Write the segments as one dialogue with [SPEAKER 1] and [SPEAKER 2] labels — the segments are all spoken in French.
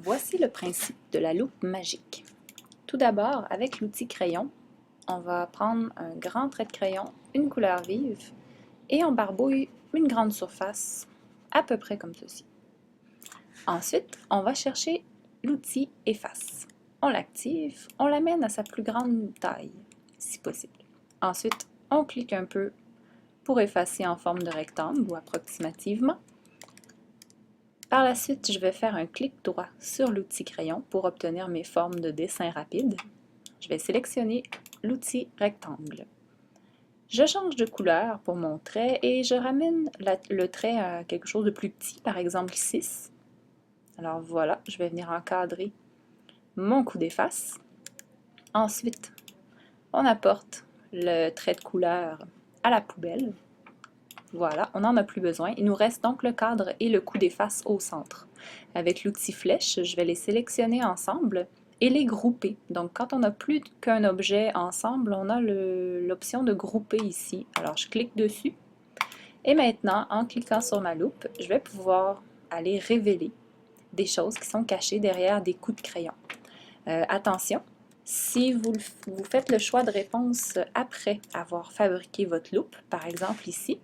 [SPEAKER 1] Voici le principe de la loupe magique. Tout d'abord, avec l'outil crayon, on va prendre un grand trait de crayon, une couleur vive, et on barbouille une grande surface, à peu près comme ceci. Ensuite, on va chercher l'outil efface. On l'active, on l'amène à sa plus grande taille, si possible. Ensuite, on clique un peu pour effacer en forme de rectangle ou approximativement. Par la suite, je vais faire un clic droit sur l'outil crayon pour obtenir mes formes de dessin rapide. Je vais sélectionner l'outil rectangle. Je change de couleur pour mon trait et je ramène le trait à quelque chose de plus petit, par exemple 6. Alors voilà, je vais venir encadrer mon coup d'efface. Ensuite, on apporte le trait de couleur à la poubelle. Voilà, on n'en a plus besoin. Il nous reste donc le cadre et le coup d'efface au centre. Avec l'outil flèche, je vais les sélectionner ensemble et les grouper. Donc quand on n'a plus qu'un objet ensemble, on a l'option de grouper ici. Alors je clique dessus et maintenant, en cliquant sur ma loupe, je vais pouvoir aller révéler des choses qui sont cachées derrière des coups de crayon. Attention, si vous faites le choix de réponse après avoir fabriqué votre loupe, par exemple ici,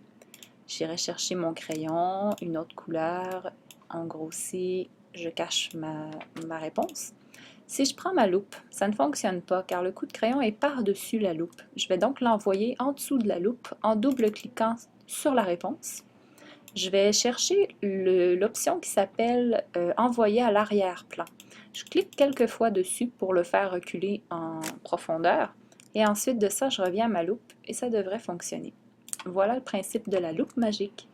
[SPEAKER 1] j'irai chercher mon crayon, une autre couleur, en grossit, je cache ma réponse. Si je prends ma loupe, ça ne fonctionne pas car le coup de crayon est par-dessus la loupe. Je vais donc l'envoyer en dessous de la loupe en double-cliquant sur la réponse. Je vais chercher l'option qui s'appelle Envoyer à l'arrière-plan. Je clique quelques fois dessus pour le faire reculer en profondeur et ensuite de ça, je reviens à ma loupe et ça devrait fonctionner. Voilà le principe de la loupe magique.